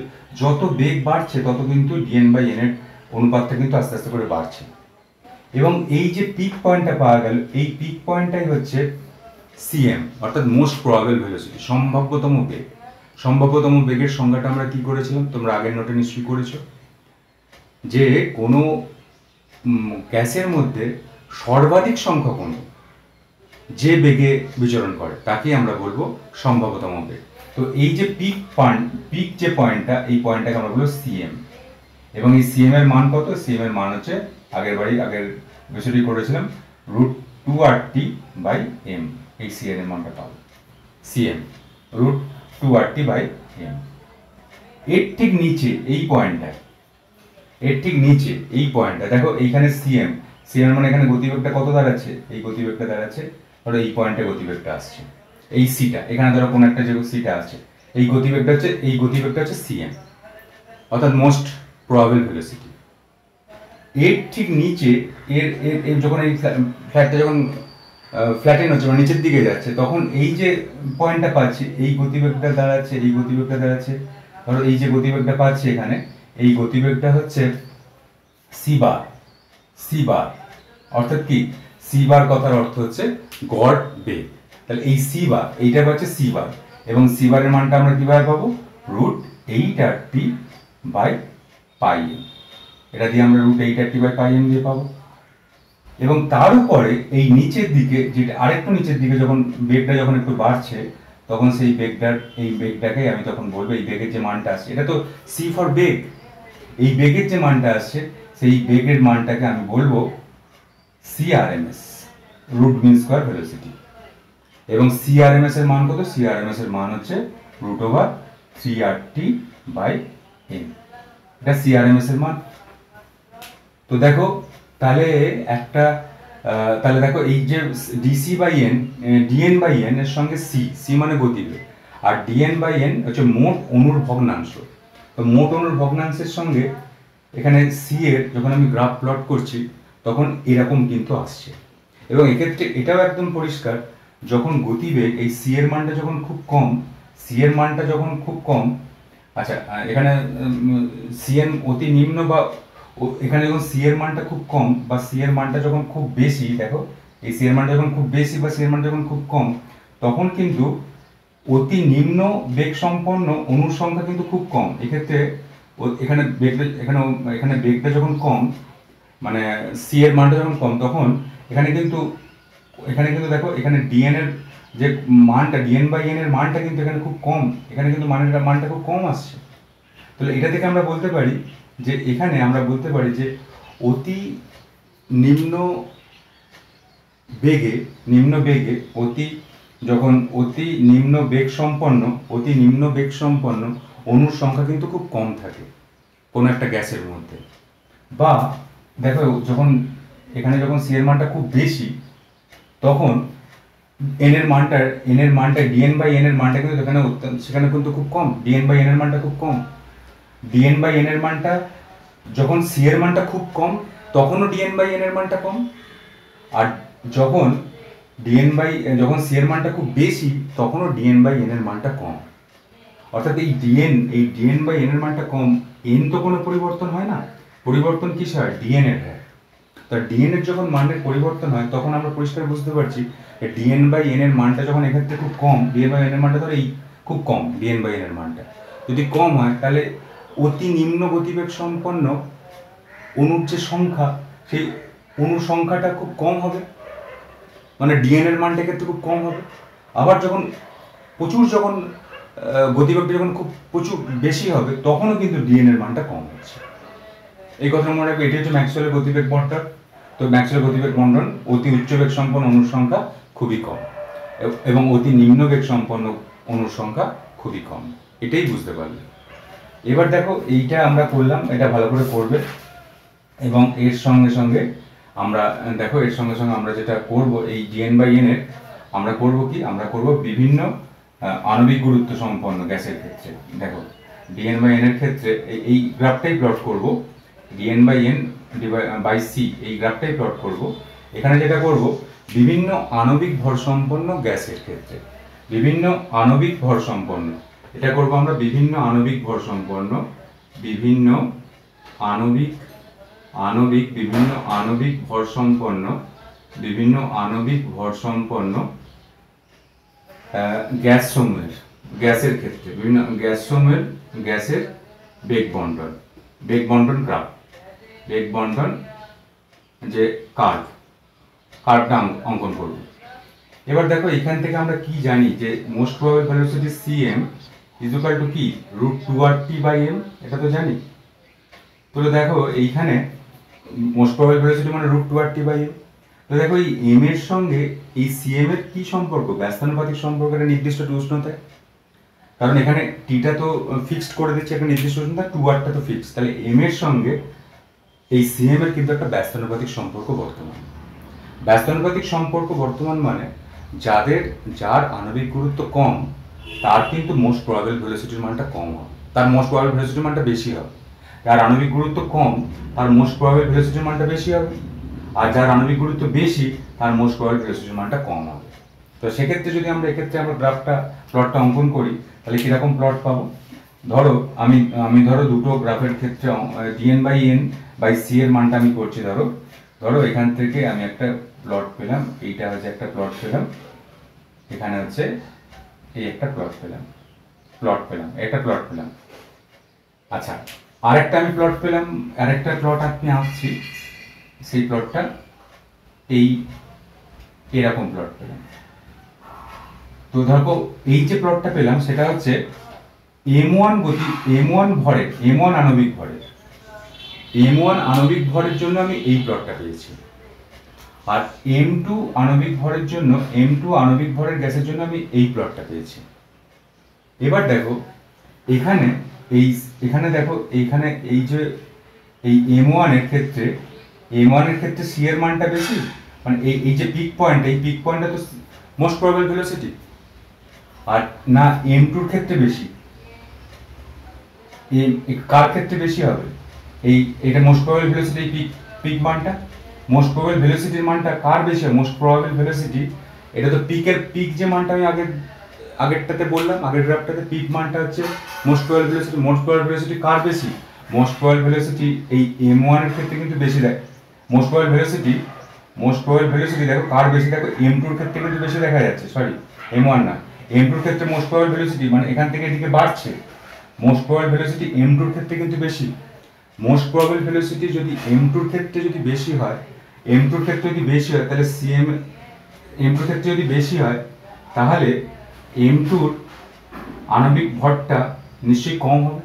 যত বেগ বাড়ছে তত কিন্তু dn/n এর অনুপাতটা কিন্তু আস্তে আস্তে করে বাড়ছে। এবং এই যে পিক পয়েন্টটা পাওয়া গেল, এই পিক পয়েন্টটাই হচ্ছে cm, অর্থাৎ মোস্ট প্রবাবল ভেলোসিটি, সম্ভাব্যতম বেগ। সম্ভাব্যতম বেগের সংজ্ঞাটা আমরা কি করেছিলাম, তোমরা আগের নোটে নিশ্চয়ই করেছো, যে কোনো গ্যাসের মধ্যে সর্বাধিক সংখ্যক অণু যে বেগে বিচরণ করে তাকে আমরা বলবো সম্ভাব্যতম বেগ। তো এই যে পিক যে পয়েন্টটা, এই পয়েন্টটাকে আমরা বলবো cm। এবং এই cm এর মান কত? cm এর মান হচ্ছে আগের বিষয়টি করেছিলাম √2RT/m। এই cm এর মানটা পাবো, cm √2RT/m। এর ঠিক নিচে এই পয়েন্টটা, দেখো এইখানে cm মানে এখানে গতিবেগটা কত দাঁড়াচ্ছে, এই গতিবেগটা দাঁড়াচ্ছে, ধরো এই পয়েন্টে গতিবেগটা আসছে, এই সিটা এখানে ধরো কোন একটা যে সিটা আছে, এই গতিবেগটা হচ্ছে cm, অর্থাৎ মোস্ট প্রবাবল ভেলোসিটি। এর ঠিক নিচে এর যখন এই ফ্ল্যাটটা যখন ফ্ল্যাটেন হচ্ছে, মানে নিচের দিকে যাচ্ছে, তখন এই যে পয়েন্টটা পাচ্ছি, এই গতিবেগটা দাঁড়াচ্ছে, ধরো এই যে গতিবেগটা পাচ্ছি এখানে, এই গতিবেগটা হচ্ছে c বার। অর্থাৎ কি, c বার কথার অর্থ হচ্ছে গড় বেগ। তাহলে এই c বার, এইটা হচ্ছে c বার, এবং c বারের মানটা আমরা কিভাবে পাবো, √8RT/πm। এটা দিয়ে আমরা √8RT/πm দিয়ে পাবো। এবং তার উপরে এই নিচের দিকে, যেটা আরেকটু নিচের দিকে যখন বেগটা যখন একটু বাড়ছে, তখন সেই বেগটাকে আমি তখন বলবো, এই বেগের যে মানটা আসছে, এটা তো c ফর বেগ, এই বেগের যে মানটা আসছে সেই বেগের মানটাকে আমি বলবো CRMS, root mean square velocity. এবং CRMS এর মান কত? CRMS এর মান হচ্ছে √3RT/m। এটা CRMS এর মান। তো দেখো, তাহলে দেখো এই যে dn/n এর সঙ্গে c মানে গতিবেগ, আর dn/n হচ্ছে মোট অণুর ভগ্নাংশ। তো মোট অণুর ভগ্নাংশের সঙ্গে এখানে c এর যখন আমি গ্রাফ প্লট করছি, তখন এরকম কিন্তু আসছে। এবং এক্ষেত্রে এটাও একদম পরিষ্কার, যখন গতিবেগ এই c এর মানটা যখন খুব কম, আচ্ছা এখানে cn অতি নিম্ন, বা এখানে যখন c এর মানটা খুব কম বা c এর মানটা যখন খুব বেশি, দেখো এই c এর মানটা যখন খুব বেশি বা c এর মানটা যখন খুব কম, তখন কিন্তু অতি নিম্ন বেগ সম্পন্ন অণুর সংখ্যা কিন্তু খুব কম। এক্ষেত্রে এখানে বেগটা যখন কম, মানে c এর মানটা যখন কম, তখন এখানে কিন্তু দেখো এখানে যে মানটা ডিএন বাই এন এর মানটা কিন্তু এখানে খুব কম, এখানে কিন্তু মানটা খুব কম আসছে। তাহলে এটা থেকে আমরা বলতে পারি যে এখানে আমরা বলতে পারি যে অতি নিম্ন বেগে অতি নিম্ন বেগ সম্পন্ন অণুর সংখ্যা কিন্তু খুব কম থাকে কোনো একটা গ্যাসের মধ্যে। বা দেখো এখানে যখন সি এর মানটা খুব বেশি, তখন এন এর মানটা ডিএন বাই এন এর মানটা কিন্তু সেখানে কিন্তু খুব কম, ডিএন বাই এন এর মানটা খুব কম। ডিএন বাই এন এর মানটা যখন সি এর মানটা খুব কম, তখনও ডিএন বাই এন এর মানটা কম। আর যখন সি এর মানটা খুব বেশি, তখনও ডিএন বাই এন এর মানটা কম। অর্থাৎ এই ডিএন বাই এন এর মানটা কম, এন তো কোনো পরিবর্তন হয় না, পরিবর্তন কিস হয়? ডিএন এর হয়। তা ডিএন এর যখন মানের পরিবর্তন হয়, তখন আমরা পরিষ্কার বুঝতে পারছি ডিএন বাই এন এর মানটা যখন এক্ষেত্রে খুব কম, ডিএন বাই এন এর মানটা ধরো এই খুব কম, ডিএন বাই এন এর মানটা যদি কম হয়, তাহলে অতি নিম্ন গতিবেগ সম্পন্ন অণুর যে সংখ্যা, সেই অণুর সংখ্যাটা খুব কম হবে, মানে ডিএন এর মানটা ক্ষেত্রে খুব কম হবে। আবার যখন গতিবেগটা যখন খুব প্রচুর বেশি হবে, তখনও কিন্তু ডিএন এর মানটা কম হচ্ছে। এই কথা মনে রাখবে, এটি হচ্ছে ম্যাক্সওয়েলের গতিবেগ বণ্টন। তো ম্যাক্সওয়েলের গতিবেগ বণ্টন, অতি উচ্চ বেগ সম্পন্ন অণুর সংখ্যা খুবই কম এবং অতি নিম্ন বেগ সম্পন্ন অণুর সংখ্যা খুবই কম, এটাই বুঝতে পারলে। এবার দেখো এইটা আমরা করলাম, এটা ভালো করে করবে। এবং এর সঙ্গে সঙ্গে আমরা যেটা করব, এই ডিএন বাই এন এর আমরা করব কি, আমরা করব বিভিন্ন আণবিক গুরুত্ব সম্পন্ন গ্যাসের ক্ষেত্রে। দেখো ডিএন বাই এন এর ক্ষেত্রে এই গ্রাফটাই প্লট করব, dN by N by C এই গ্রাফটাই প্লট করব। এখানে যেটা করব, বিভিন্ন আণবিক ভর সম্পন্ন গ্যাসের ক্ষেত্রে, বিভিন্ন আণবিক ভর সম্পন্ন, এটা করব আমরা বিভিন্ন আণবিক ভর সম্পন্ন গ্যাসের ক্ষেত্রে, বিভিন্ন গ্যাসের বেগ বণ্টন গ্রাফ, যে কার্ভটা অঙ্কন করব। এবার দেখো এখান থেকে আমরা কি জানি যে most probable velocity cm equal to কি √2RT/m, এটা তো জানি। তো দেখো এইখানে মোস্ট প্রবাবল ভেলোসিটি মানে √2RT/m। তো দেখো এই m এর সঙ্গে এই cm এর কি সম্পর্ক? ব্যস্তানুপাতিক সম্পর্ক, একটা নির্দিষ্ট উষ্ণতায়। কারণ এখানে টিটা তো ফিক্সড করে দিচ্ছে একটা নির্দিষ্ট উষ্ণতা, 2R-টা তো ফিক্সড, তাহলে m এর সঙ্গে এই cm এর কিন্তু একটা ব্যস্তানুপাতিক সম্পর্ক বর্তমান। ব্যস্তানুপাতিক সম্পর্ক বর্তমান মানে যার আণবিক গুরুত্ব কম, তার কিন্তু মোস্ট প্রবাবল ভেলোসিটির মানটা কম হবে, তার মোস্ট প্রবাবল ভেলোসিটির মানটা বেশি হবে। যার আণবিক গুরুত্ব কম, তার মোস্ট প্রবাবল ভেলোসিটির মানটা বেশি হবে। আর যার আণবিক গুরুত্ব বেশি, তার মোস্ট প্রবাবল ভেলোসিটির মানটা কম হবে। তো সেক্ষেত্রে যদি আমরা প্লটটা অঙ্কন করি, তাহলে কিরকম প্লট পাবো? ধরো আমি ধরো দুটো গ্রাফের ক্ষেত্রে dN by N by C এর মানটা আমি করছি। ধরো এখান থেকে আমি একটা প্লট পেলাম, এইটা হচ্ছে একটা প্লট পেলাম, এখানে হচ্ছে এই একটা প্লট পেলাম। আচ্ছা, আরেকটা আমি প্লট পেলাম, আরেকটা প্লট আপনি আসছি, সেই প্লটটা এরকম প্লট পেলাম। তো দেখো এই যে প্লটটা পেলাম, সেটা হচ্ছে m1 আণবিক ভরের জন্য আমি এই প্লটটা পেয়েছি। আর m2 আণবিক ভরের গ্যাসের জন্য আমি এই প্লটটা পেয়েছি। এবার দেখো এখানে দেখো এইখানে এই যে এই m1 এর ক্ষেত্রে c এর মানটা বেশি, মানে এই যে পিক পয়েন্টটা তো মোস্ট প্রবাবল ভেলোসিটি, আর না m2 এর ক্ষেত্রে বেশি। কার ক্ষেত্রে বেশি হবে? এটা মোস্ট প্রবাবল ভেলোসিটি, পিক মানটা, মোস্ট প্রবাবল ভেলোসিটির মানটা কার বেশি হবে? মোস্ট প্রবাবল ভেলোসিটি, এটা তো পিক যে মানটা আমি আগেরটাতে বললাম, আগের গ্রাফটাতে পিক মানটা হচ্ছে মোস্ট প্রবাবল ভেলোসিটি কার বেশি? মোস্ট প্রবাবল ভেলোসিটি এই m1 এর ক্ষেত্রে কিন্তু বেশি দেয়। মোস্ট প্রবাবল ভেলোসিটি দেখো কার বেশি, দেখো m2 এর ক্ষেত্রে কিন্তু বেশি দেখা যাচ্ছে, সরি m1 না, m2 এর ক্ষেত্রে মোস্ট প্রবাবল ভেলোসিটি মানে এখান থেকে এদিকে বাড়ছে, মোস্ট প্রবাবল ভেলোসিটি m2 এর ক্ষেত্রে কিন্তু বেশি। মোস্ট প্রবাবল ভেলোসিটি যদি m2 এর ক্ষেত্রে যদি বেশি হয়, তাহলে m2 এর ক্ষেত্রে যদি বেশি হয়, তাহলে M2 আণবিক ভরটা নিশ্চয়ই কম হবে,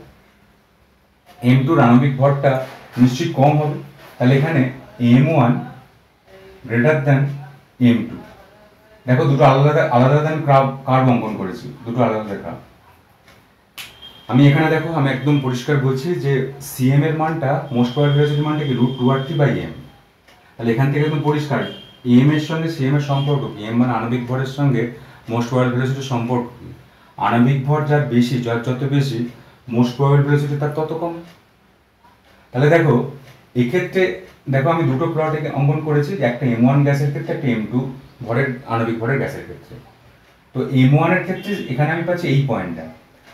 M2 আণবিক ভরটা নিশ্চয়ই কম হবে। তাহলে এখানে M1 গ্রেটার দ্যান M2। দেখো দুটো আলাদা আলাদা কার্ভ অঙ্কন করেছি, দুটো আলাদা কার্ভ। আমি এখানে দেখো আমি একদম পরিষ্কার বলছি যে সিএম এর মানটা মোস্ট প্রবাবল ভেলোসিটির মানটা কি √2r/m। তাহলে এখান থেকে একদম পরিষ্কার এম এর সঙ্গে সিএম এর সম্পর্ক কি, এম মানে আণবিক ভরের সঙ্গে মোস্ট প্রবাবল ভেলোসিটির সম্পর্ক কি। আণবিক ভর যার বেশি, যার যত বেশি মোস্ট প্রবাবল ভেলোসিটি তার তত কম। তাহলে দেখো এক্ষেত্রে দেখো আমি দুটো প্লট অঙ্কন করেছি, একটা M1 গ্যাসের ক্ষেত্রে, একটা M2 ভরের আণবিক ভরের গ্যাসের ক্ষেত্রে। তো M1 এর ক্ষেত্রে এখানে আমি পাচ্ছি এই পয়েন্টটা,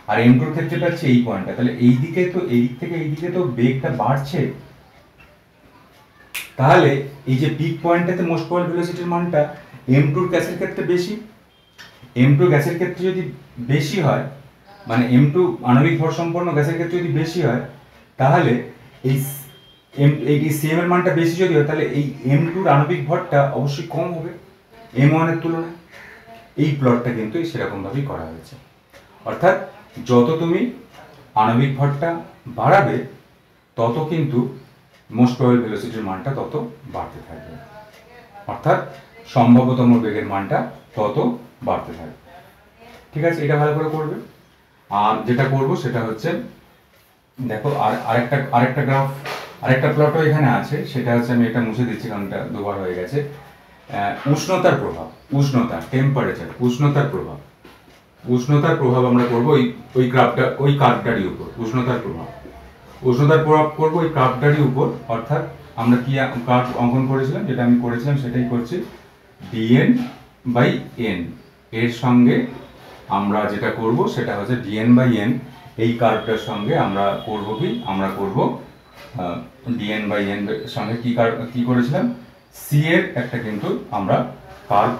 আর M2 এর ক্ষেত্রে পাচ্ছি এই পয়েন্টটা। তাহলে এই দিকে তো এই দিক থেকে এই দিকে তো বেগটা বাড়ছে। তাহলে এই যে পিক পয়েন্টটাতে মোস্ট প্রবাবল ভেলোসিটির মানটা M2 গ্যাসের ক্ষেত্রে বেশি। M2 গ্যাসের ক্ষেত্রে যদি বেশি হয়, মানে M2 আণবিক ভর সম্পন্ন গ্যাসের ক্ষেত্রে যদি বেশি হয়, তাহলে এই সিএম এর মানটা বেশি যদি হয়, তাহলে এই M2 আণবিক ভরটা অবশ্যই কম হবে M1 এর তুলনায়। এই প্লটটা কিন্তু সেরকম ভাবেই করা হয়েছে। অর্থাৎ যত তুমি আণবিক ভরটা বাড়াবে তত কিন্তু মোস্ট প্রবাবল ভেলোসিটির মানটা তত বাড়তে থাকবে, অর্থাৎ সম্ভাব্যতম বেগের মানটা তত বাড়তে থাকবে। ঠিক আছে, এটা ভালো করে করবে। আর যেটা করব সেটা হচ্ছে দেখো আরেকটা গ্রাফ, আরেকটা প্লটও এখানে আছে, সেটা হচ্ছে আমি এটা মুছে দিচ্ছি কারণ এটা দুবার হয়ে গেছে। উষ্ণতার প্রভাব, উষ্ণতা টেম্পারেচার, উষ্ণতার প্রভাব আমরা করব ওই কার্ভটারই উপর। উষ্ণতার প্রভাব করব ওই কার্ভটারই উপর। অর্থাৎ আমরা কি কার্ভ অঙ্কন করেছিলাম, যেটা আমি করেছিলাম সেটাই করছি। dn/n এর সঙ্গে আমরা যেটা করব সেটা হচ্ছে dn/n এই কার্ভটার সঙ্গে আমরা করব কি, আমরা করব dn/n এর সঙ্গে কি করেছিলাম, c এর একটা কিন্তু আমরা কার্ভ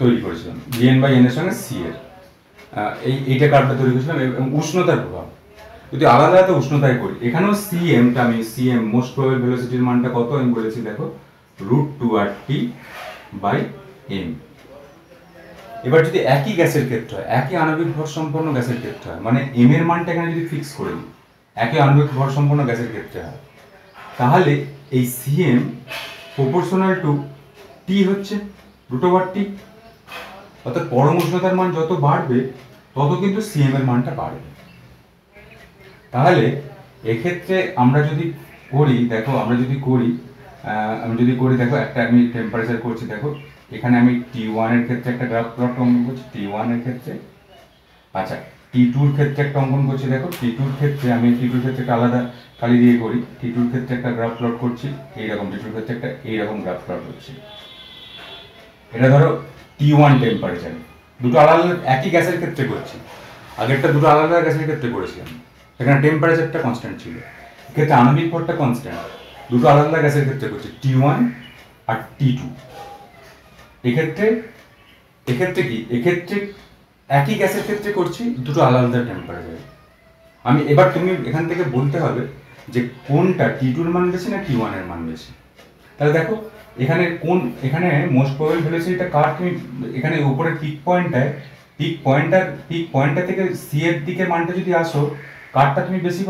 তৈরি করেছিলাম। dn/n এর সঙ্গে c এর এইটা কার্ভটা তৈরি করেছিলাম। এবং উষ্ণতার প্রভাব যদি আলাদা আলাদা উষ্ণতায় করি, এখানেও সিএমটা আমি সিএম মোস্ট প্রবাবল ভেলোসিটির মানটা কত আমি বলেছি দেখো √2r/m। এবার যদি একই গ্যাসের ক্ষেত্রে হয়, একই আণবিক ভর সম্পন্ন গ্যাসের ক্ষেত্রে হয়, মানে এম এর মানটা এখানে যদি ফিক্স করে দিই, একই আণবিক ভর সম্পন্ন গ্যাসের ক্ষেত্রে হয়, তাহলে এই সিএম প্রপোর্শনাল টু টি হচ্ছে √t। অর্থাৎ পরম উষ্ণতার মান যত বাড়বে তত কিন্তু সিএম এর মানটা বাড়বে। তাহলে এক্ষেত্রে আমরা যদি করি দেখো, আমি যদি করি দেখো, একটা আমি টেম্পারেচার করছি দেখো, এখানে আমি T1 এর ক্ষেত্রে একটা গ্রাফ প্লট অঙ্কন করছি, T1 এর ক্ষেত্রে। আচ্ছা, T2 এর ক্ষেত্রে একটা অঙ্কন করছি দেখো, T2 এর ক্ষেত্রে একটা আলাদা কালি দিয়ে করি। T2 এর ক্ষেত্রে একটা গ্রাফ প্লট করছি এইরকম, T2 এর ক্ষেত্রে একটা এইরকম গ্রাফ প্লট করছি। এটা ধরো T1 টেম্পারেচার, দুটো আলাদা একই গ্যাসের ক্ষেত্রে করছি। আগেরটা দুটো আলাদা গ্যাসের ক্ষেত্রে করেছিলাম, সেখানে টেম্পারেচারটা কনস্ট্যান্ট ছিল, এক্ষেত্রে আণবিক ভরটা কনস্ট্যান্ট। দুটো আলাদা গ্যাসের ক্ষেত্রে করছি, T1 আর T2। এক্ষেত্রে কি, এক্ষেত্রে একই গ্যাসের ক্ষেত্রে করছি, দুটো আলাদা টেম্পারেচার। আমি এবার তুমি এখান থেকে বলতে হবে যে কোনটা T2 এর মান বেশি না T1 এর মান বেশি। তাহলে দেখো এখানে মোস্ট প্রবাবল ভেলোসিটিটা কার, তুমি এখানে উপরের পিক পয়েন্টটা থেকে সি এর দিকে মানটা যদি আসো, কারটা তুমি বেশি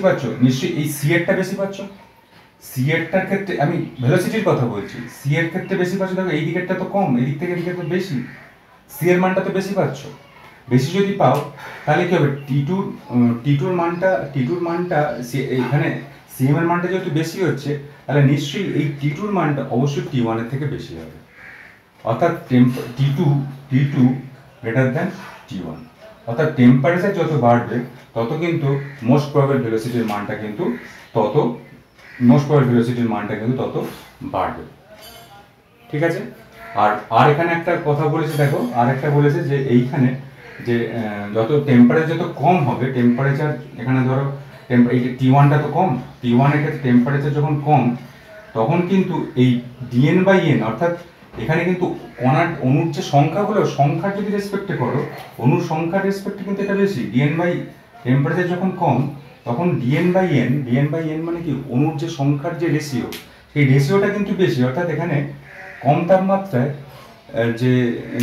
পাচ্ছ, নিশ্চয়ই এই সি এরটা বেশি পাচ্ছ। সি এরটার ক্ষেত্রে আমি ভেলোসিটির কথা বলছি, সি এর ক্ষেত্রে বেশি পাচ্ছ। দেখো এই দিকেরটা তো কম, এই দিক থেকে এদিকে তো বেশি, সি এর মানটা তো বেশি পাচ্ছ। বেশি যদি পাও তাহলে কি হবে, টিটুর মানটা এখানে সিএম এর মানটা যেহেতু বেশি হচ্ছে, তাহলে নিশ্চয়ই এই টিটুর মানটা অবশ্যই T1 এর থেকে বেশি হবে। অর্থাৎ T2 গ্রেটার দ্যান T1। অর্থাৎ টেম্পারেচার যত বাড়বে তত কিন্তু মোস্ট প্রবাবল ভেলোসিটির মানটা কিন্তু তত বাড়বে। ঠিক আছে। আর এখানে একটা কথা বলেছে দেখো, আর একটা বলেছে যে এইখানে যে যত টেম্পারেচার যত কম হবে, টেম্পারেচার এখানে ধরো এই T1টা তো কম, T1 এর ক্ষেত্রে টেম্পারেচার যখন কম তখন কিন্তু এই dn/n, অর্থাৎ এখানে কিন্তু অণুর যে সংখ্যাগুলো, সংখ্যার যদি রেসপেক্টে করো, অণুর সংখ্যার রেসপেক্টে কিন্তু এটা বেশি। টেম্পারেচার যখন কম তখন dn/n মানে কি, অণুর যে সংখ্যার যে রেশিও, সেই রেশিওটা কিন্তু বেশি। অর্থাৎ এখানে কম তাপমাত্রায় যে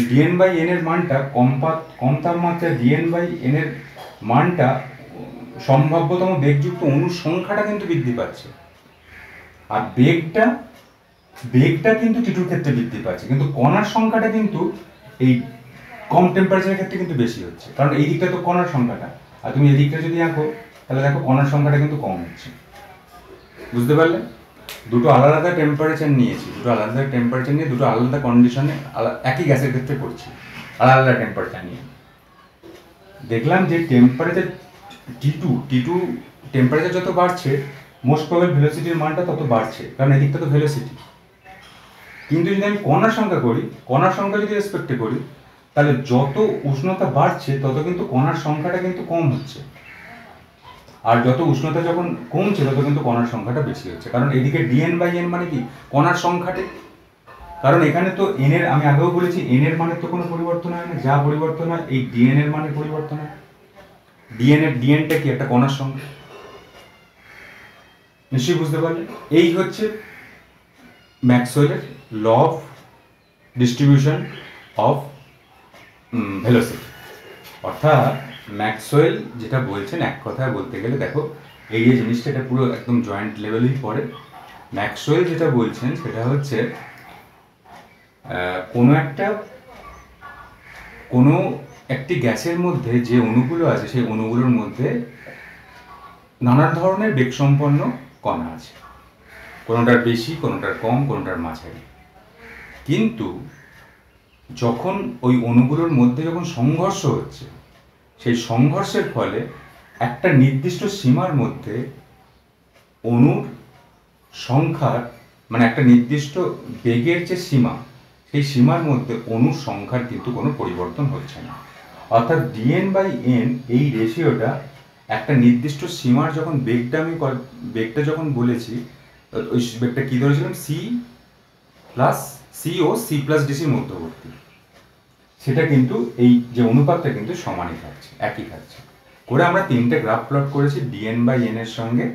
ডিএন বাই এন এর মানটা কম তাপমাত্রায় ডিএন বাই এন এর মানটা সম্ভাব্যতম বেগযুক্ত অণুর সংখ্যাটা কিন্তু বৃদ্ধি পাচ্ছে, আর বেগটা কিন্তু টিটুর ক্ষেত্রে বৃদ্ধি পাচ্ছে, কিন্তু কণার সংখ্যাটা কিন্তু এই কম টেম্পারেচারের ক্ষেত্রে কিন্তু বেশি হচ্ছে, কারণ এই দিকটা তো কণার সংখ্যাটা, আর তুমি এই দিকটা যদি আঁকো তাহলে দেখো কণার সংখ্যাটা কিন্তু কম হচ্ছে। বুঝতে পারলে? দুটো আলাদা আলাদা টেম্পারেচার নিয়েছি, দুটো আলাদা টেম্পারেচার নিয়ে দুটো আলাদা কন্ডিশনে একই গ্যাসের ক্ষেত্রে করছি আলাদা আলাদা টেম্পারেচার নিয়ে। দেখলাম যে টেম্পারেচার টি টু টেম্পারেচার যত বাড়ছে মোস্ট প্রবাবল ভেলোসিটির মানটা তত বাড়ছে, কারণ এদিকটা তো ভেলোসিটি। কিন্তু যদি আমি কণার সংখ্যা যদি রেসপেক্টে করি, তাহলে যত উষ্ণতা বাড়ছে তত কিন্তু কণার সংখ্যাটা কিন্তু কম হচ্ছে, আর যত উষ্ণতা যখন কমছে তত কিন্তু কণার সংখ্যাটা বেশি হচ্ছে, কারণ এদিকে ডিএন বাই এন মানে কি কণার সংখ্যাটা, কারণ এখানে তো এন এর, আমি আগেও বলেছি এন এর মানের তো কোনো পরিবর্তন হয় না, যা পরিবর্তন হয় এই ডিএন এর মানের পরিবর্তন হয়। ডিএনটা কি একটা কণার সংখ্যা, নিশ্চয়ই বুঝতে পারলে? এই হচ্ছে ম্যাক্সওয়েলের law of distribution of velocity. অর্থাৎ ম্যাক্সওয়েল যেটা বলছেন, এক কথায় বলতে গেলে দেখো এই যে জিনিসটা এটা পুরো একদম জয়েন্ট লেভেলেই পড়ে। ম্যাক্সওয়েল যেটা বলছেন সেটা হচ্ছে কোনো একটি গ্যাসের মধ্যে যে অণুগুলো আছে সেই অণুগুলোর মধ্যে নানা ধরনের বেগসম্পন্ন কণা আছে, কোনোটার বেশি, কোনোটার কম, কোনোটার মাঝারি। কিন্তু যখন ওই অণুগুলোর মধ্যে যখন সংঘর্ষ হচ্ছে, সেই সংঘর্ষের ফলে একটা নির্দিষ্ট সীমার মধ্যে অণুর সংখ্যার, মানে একটা নির্দিষ্ট বেগের যে সীমা, সেই সীমার মধ্যে অণুর সংখ্যার কিন্তু কোনো পরিবর্তন হচ্ছে না। অর্থাৎ ডিএন বাই এন এই রেশিওটা একটা নির্দিষ্ট সীমার যখন বেগটা যখন বলেছি, ওই বেগটা কী ধরেছিলাম সি ও সি প্লাস ডিসির মধ্যবর্তী, সেটা কিন্তু এই যে অনুপাতটা কিন্তু সমানই থাকছে, একই থাকছে। করে আমরা তিনটে গ্রাফ প্লট করেছি ডিএন বাই এন এর সঙ্গে,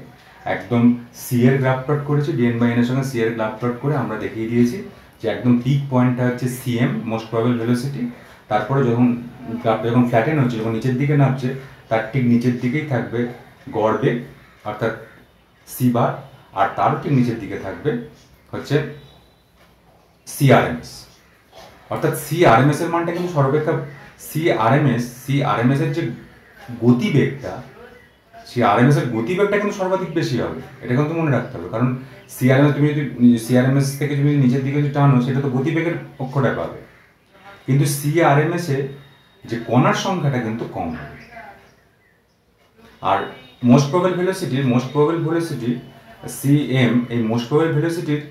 একদম সি এর গ্রাফ প্লট করেছি, ডিএন বাই এন এর সঙ্গে সি এর গ্রাফ প্লট করে আমরা দেখিয়ে দিয়েছি যে একদম পিক পয়েন্টটা হচ্ছে সিএম, মোস্ট প্রবাবল ভেলোসিটি। তারপরে যখন গ্রাফটা যখন ফ্ল্যাটেন হচ্ছে, যখন নিচের দিকে নামছে, তার ঠিক নিচের দিকেই থাকবে গড় বেগ অর্থাৎ সি বার, আর তারও ঠিক নিচের দিকে থাকবে হচ্ছে সিআরএমএস। অর্থাৎ সিআরএমএস এর মানটা কিন্তু সর্বাপেক্ষা সিআরএমএস এর যে গতিবেগটা, সিআরএমএস এর গতিবেগটা কিন্তু সর্বাধিক বেশি হবে, এটা কিন্তু মনে রাখতে হবে। কারণ তুমি যদি সিআরএমএস থেকে যদি নিচের দিকে যদি টানো, সেটা তো গতিবেগের পক্ষটা পাবে, কিন্তু সিআরএমএস এ যে কণার সংখ্যাটা কিন্তু কম হবে। আর মোস্ট প্রবাবল ভেলোসিটি সিএম, এই মোস্ট প্রবাবল ভেলোসিটির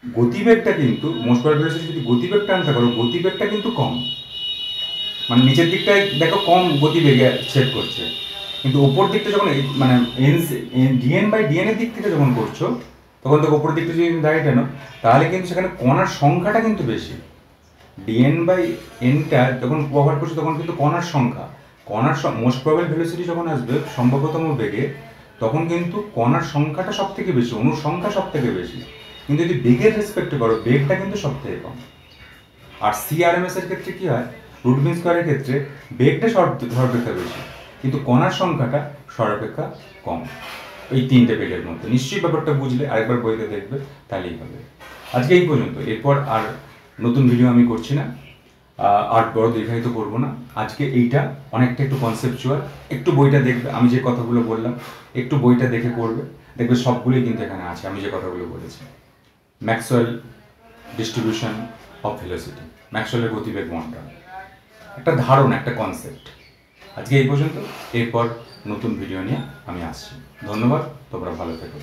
গতিবেগটা কিন্তু যদি গতিবেগটা আনতে পারো, গতিবেগটা কিন্তু কম, মানে নিচের দিকটায় দেখো কম গতিবেগে ছেদ করছে, কিন্তু ওপর দিকটা যখন মানে ডিএন বাই ডিএন এর দিক থেকে যখন করছো, তখন দেখো ওপর দিকটা যদি দাঁড়িয়ে টানো, তাহলে কিন্তু সেখানে কণার সংখ্যাটা কিন্তু বেশি। ডিএন বাই এনটা যখন কভার করছো তখন কিন্তু কণার মোস্ট প্রবাবল ভেলোসিটি যখন আসবে সম্ভাব্যতম বেগে, তখন কিন্তু কণার সংখ্যাটা সব থেকে বেশি, অণুর সংখ্যা সব থেকে বেশি, কিন্তু যদি বেগের রেসপেক্টে করো বেগটা কিন্তু সব থেকে কম। আর সিআরএমএস এর ক্ষেত্রে কি হয়, রুট মিন স্কয়ারের ক্ষেত্রে বেগটা সর্বাপেক্ষা বেশি, কিন্তু কণার সংখ্যাটা সর্বাপেক্ষা কম। এই তিনটে বেগের মধ্যে নিশ্চয়ই ব্যাপারটা বুঝলে, আরেকবার বইতে দেখবে, তাহলেই হবে। আজকে এই পর্যন্ত, এরপর আর নতুন ভিডিও আমি করছি না, আর বড় দীর্ঘায়িত করবো না। আজকে এইটা অনেকটা একটু কনসেপচুয়াল, একটু বইটা দেখবে, আমি যে কথাগুলো বললাম একটু বইটা দেখে করবে, দেখবে সবগুলোই কিন্তু এখানে আছে আমি যে কথাগুলো বলেছি। ম্যাক্সওয়েল ডিস্ট্রিবিউশন অফ ভেলোসিটি, ম্যাক্সওয়েলের গতিবেগ বণ্টন, একটা ধারণা, একটা কনসেপ্ট। আজকে এই পর্যন্ত, এরপর নতুন ভিডিও নিয়ে আমি আসছি। ধন্যবাদ, তোমরা ভালো থেকো।